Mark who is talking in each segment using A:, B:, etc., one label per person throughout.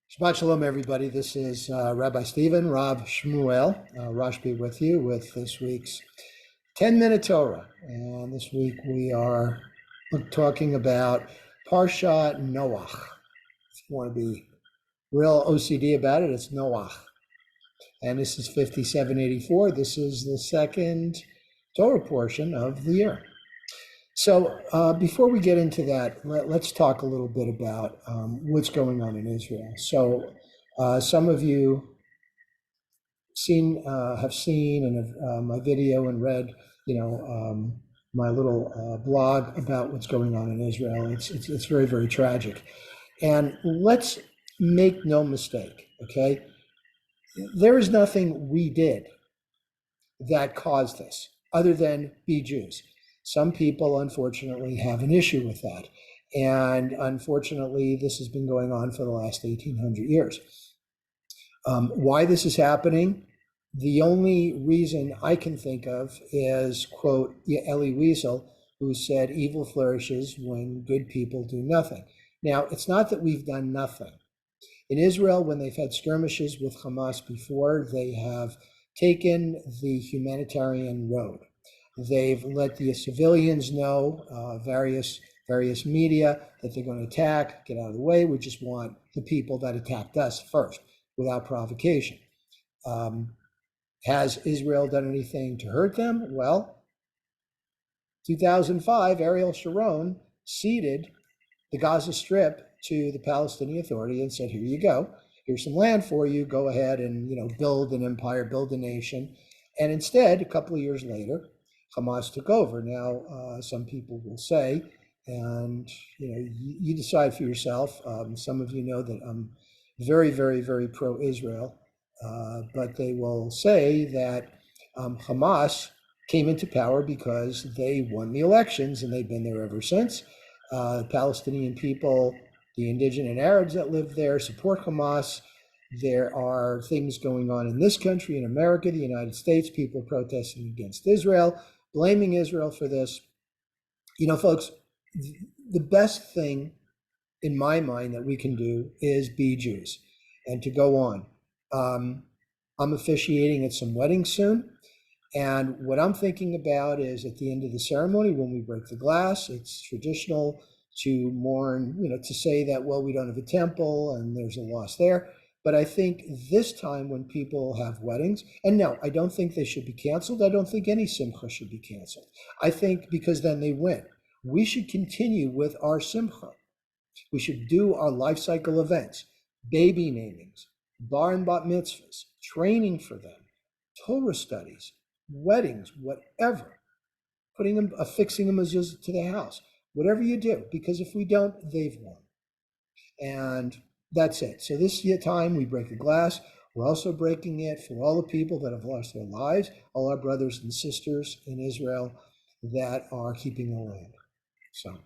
A: Shabbat Shalom, everybody. This is Rabbi Stephen, Rav Shmuel, Rashbi with you with this week's 10-minute Torah. And this week we are talking about Parashat Noach. If you want to be real OCD about it, it's Noach. And this is 5784. This is the second Torah portion of the year. So before we get into that, let's talk a little bit about what's going on in Israel. So some of you have seen and have my video and read, my little blog about what's going on in Israel. It's very, very tragic. And let's make no mistake, okay? There is nothing we did that caused this other than be Jews. Some people, unfortunately, have an issue with that. And unfortunately, this has been going on for the last 1,800 years. Why this is happening, the only reason I can think of is, quote, Elie Wiesel, who said, evil flourishes when good people do nothing. Now, it's not that we've done nothing. In Israel, when they've had skirmishes with Hamas before, they have taken the humanitarian road. They've let the civilians know, various media, that they're going to attack, get out of the way. We just want the people that attacked us first, without provocation. Has Israel done anything to hurt them? Well, 2005, Ariel Sharon ceded the Gaza Strip to the Palestinian Authority and said, here you go. Here's some land for you. Go ahead and build an empire, build a nation. And instead, a couple of years later, Hamas took over. Now, some people will say, and you decide for yourself. Some of you know that I'm very, very, very pro-Israel, but they will say that Hamas came into power because they won the elections, and they've been there ever since. Palestinian people, the indigenous Arabs that live there, support Hamas. There are things going on in this country, in America, the United States, people protesting against Israel, blaming Israel for this. Folks, the best thing in my mind that we can do is be Jews and to go on. I'm officiating at some weddings soon. And what I'm thinking about is at the end of the ceremony, when we break the glass, it's traditional to mourn, to say that, well, we don't have a temple and there's a loss there. But I think this time when people have weddings, and no, I don't think they should be canceled. I don't think any simcha should be canceled. I think because then they win. We should continue with our simcha. We should do our life cycle events, baby namings, bar and bat mitzvahs, training for them, Torah studies, weddings, whatever, affixing a mezuzah to the house, whatever you do, because if we don't, they've won. And that's it. So this time we break the glass. We're also breaking it for all the people that have lost their lives, all our brothers and sisters in Israel that are keeping the land. So,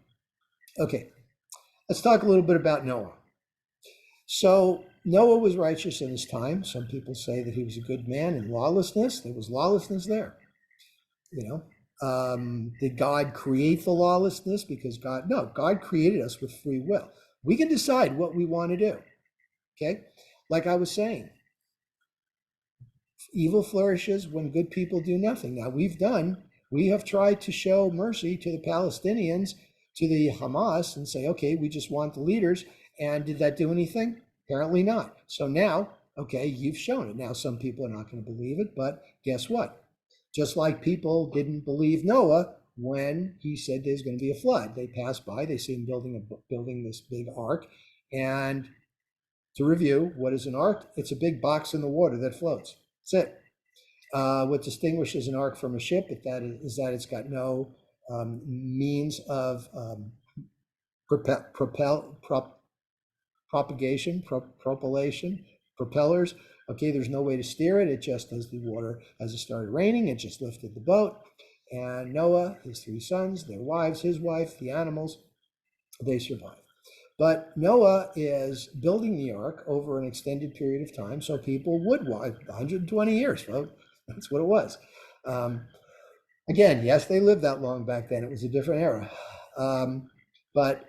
A: okay, let's talk a little bit about Noah. So Noah was righteous in his time. Some people say that he was a good man in lawlessness. There was lawlessness there. Did God create the lawlessness? Because God created us with free will. We can decide what we want to do. Okay? Like I was saying, evil flourishes when good people do nothing. Now we have tried to show mercy to the Palestinians, to the Hamas, and say, okay, we just want the leaders. And did that do anything? Apparently not. So now, okay, you've shown it. Now some people are not going to believe it, but guess what? Just like people didn't believe Noah when he said there's going to be a flood. They passed by, they see him building this big ark. And to review, what is an ark? It's a big box in the water that floats. That's it. What distinguishes an ark from a ship is that it's got no means of propagation, propellation, propellers. Okay, there's no way to steer it. It just does the water. As it started raining, it just lifted the boat. And Noah, his 3 sons, their wives, his wife, the animals, they survived. But Noah is building the ark over an extended period of time, so people would walk 120 years, folks. That's what it was. Again, yes, they lived that long back then. It was a different era. But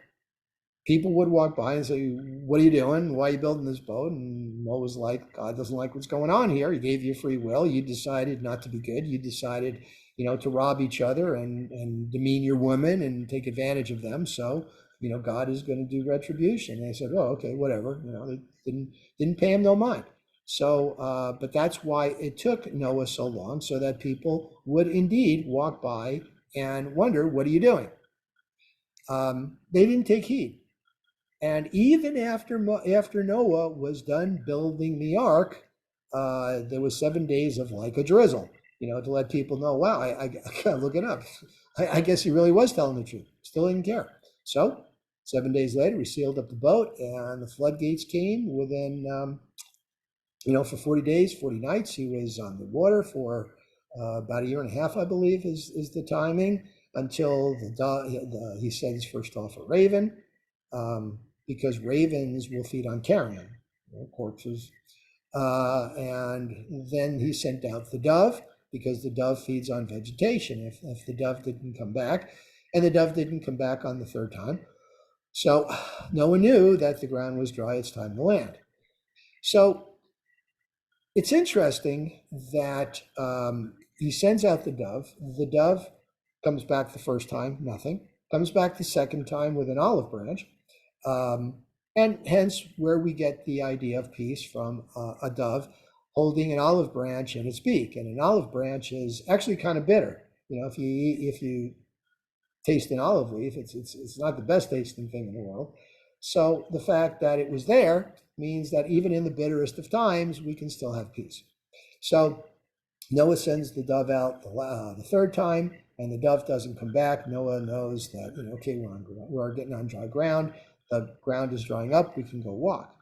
A: people would walk by and say, "What are you doing? Why are you building this boat?" And Noah was like, "God doesn't like what's going on here. He gave you free will. You decided not to be good. You decided, to rob each other and demean your women and take advantage of them. So, God is going to do retribution." And they said, "Oh, okay, whatever." They didn't pay him no mind. So, but that's why it took Noah so long, so that people would indeed walk by and wonder, "What are you doing?" They didn't take heed. And even after Noah was done building the ark, there was 7 days of like a drizzle, to let people know, wow, I gotta look it up. I guess he really was telling the truth. Still didn't care. So 7 days later, we sealed up the boat, and the floodgates came within, for 40 days, 40 nights. He was on the water for about a year and a half, I believe, is the timing, until he sends first off a raven, because ravens will feed on carrion, corpses. And then he sent out the dove, because the dove feeds on vegetation. If the dove didn't come back, and the dove didn't come back on the third time, so Noah knew that the ground was dry, it's time to land. So it's interesting that he sends out the dove. The dove comes back the first time, nothing. Comes back the second time with an olive branch. Um, and hence where we get the idea of peace from a dove holding an olive branch in its beak. And an olive branch is actually kind of bitter. If you taste an olive leaf, it's not the best tasting thing in the world. So the fact that it was there means that even in the bitterest of times, we can still have peace. So Noah sends the dove out the third time, and the dove doesn't come back. Noah knows that, okay, we're getting on dry ground. The ground is drying up. We can go walk.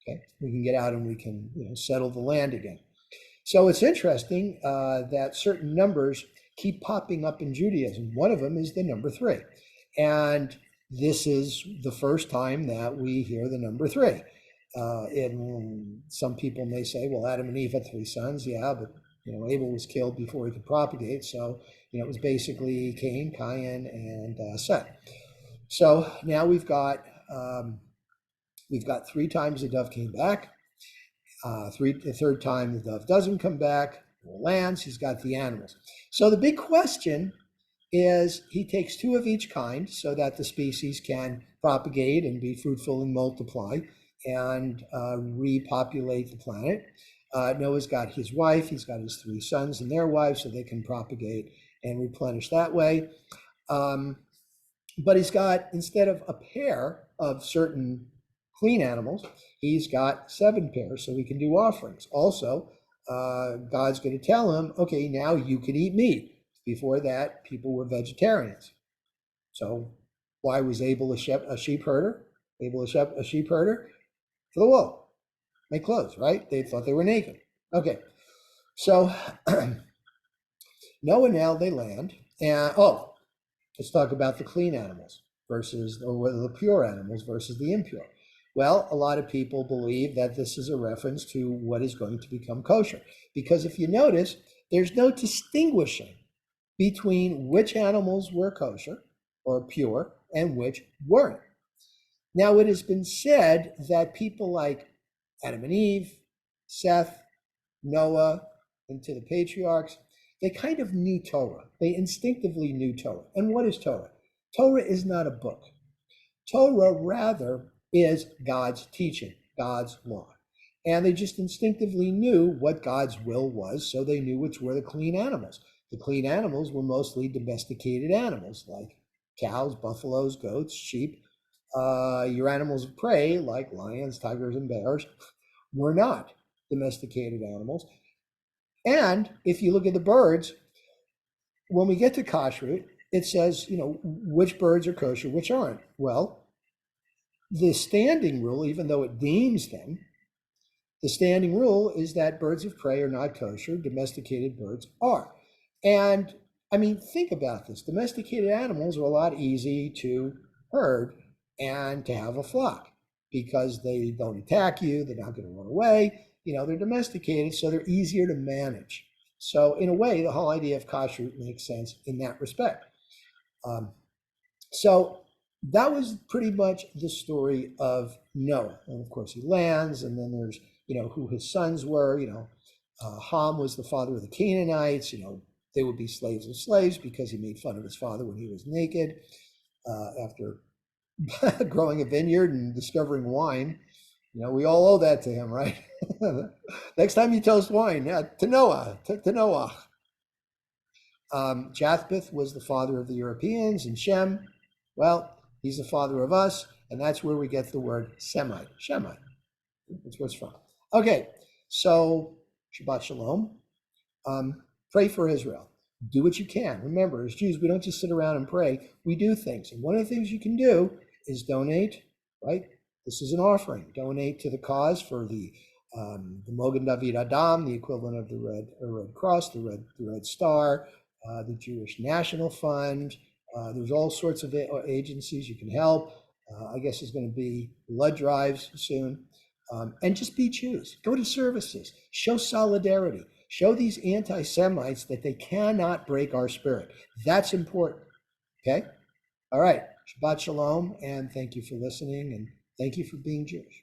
A: Okay, we can get out and we can settle the land again. So it's interesting that certain numbers keep popping up in Judaism. One of them is the number 3. And this is the first time that we hear the number 3. And some people may say, well, Adam and Eve had 3 sons. Yeah, but Abel was killed before he could propagate. So, it was basically Cain, and Seth. So now we've got 3 times the dove came back. The third time the dove doesn't come back, lands, he's got the animals. So the big question is, he takes 2 of each kind so that the species can propagate and be fruitful and multiply and repopulate the planet. Noah's got his wife, he's got his 3 sons and their wives, so they can propagate and replenish that way. But he's got, instead of a pair of certain clean animals, he's got 7 pairs, so he can do offerings. Also, God's going to tell him, okay, now you can eat meat. Before that, people were vegetarians. So why was Abel a sheep herder? Abel a sheep herder for the wool, make clothes, right? They thought they were naked. Okay, so Noah, now they land, and let's talk about the clean animals versus, or the pure animals versus the impure. Well, a lot of people believe that this is a reference to what is going to become kosher. Because if you notice, there's no distinguishing between which animals were kosher or pure and which weren't. Now, it has been said that people like Adam and Eve, Seth, Noah, and to the patriarchs, they kind of knew Torah. They instinctively knew Torah. And what is Torah? Torah is not a book. Torah, rather, is God's teaching, God's law. And they just instinctively knew what God's will was, so they knew which were the clean animals. The clean animals were mostly domesticated animals, like cows, buffaloes, goats, sheep. Your animals of prey, like lions, tigers, and bears, were not domesticated animals. And if you look at the birds, when we get to kashrut, it says, which birds are kosher, which aren't. Well, the standing rule, even though it deems them, the standing rule is that birds of prey are not kosher, domesticated birds are. And I mean, think about this. Domesticated animals are a lot easy to herd and to have a flock because they don't attack you, they're not going to run away. They're domesticated, so they're easier to manage. So in a way, the whole idea of kashrut makes sense in that respect. So that was pretty much the story of Noah. And of course, he lands, and then there's, who his sons were. Ham was the father of the Canaanites. They would be slaves of slaves because he made fun of his father when he was naked after growing a vineyard and discovering wine. We all owe that to him, right? Next time you toast wine, yeah, to Noah, to Noah. Japheth was the father of the Europeans, and Shem, well, he's the father of us, and that's where we get the word Semite, Shemite. That's where it's from. Okay, so Shabbat Shalom. Pray for Israel. Do what you can. Remember, as Jews, we don't just sit around and pray. We do things. And one of the things you can do is donate, right? This is an offering. Donate to the cause for the Mogen David Adam, the equivalent of the Red Cross, the Red Star, the Jewish National Fund. There's all sorts of agencies you can help. I guess there's going to be blood drives soon. And just be Jews. Go to services. Show solidarity. Show these anti-Semites that they cannot break our spirit. That's important. Okay? All right. Shabbat Shalom, and thank you for listening, and thank you for being Jewish.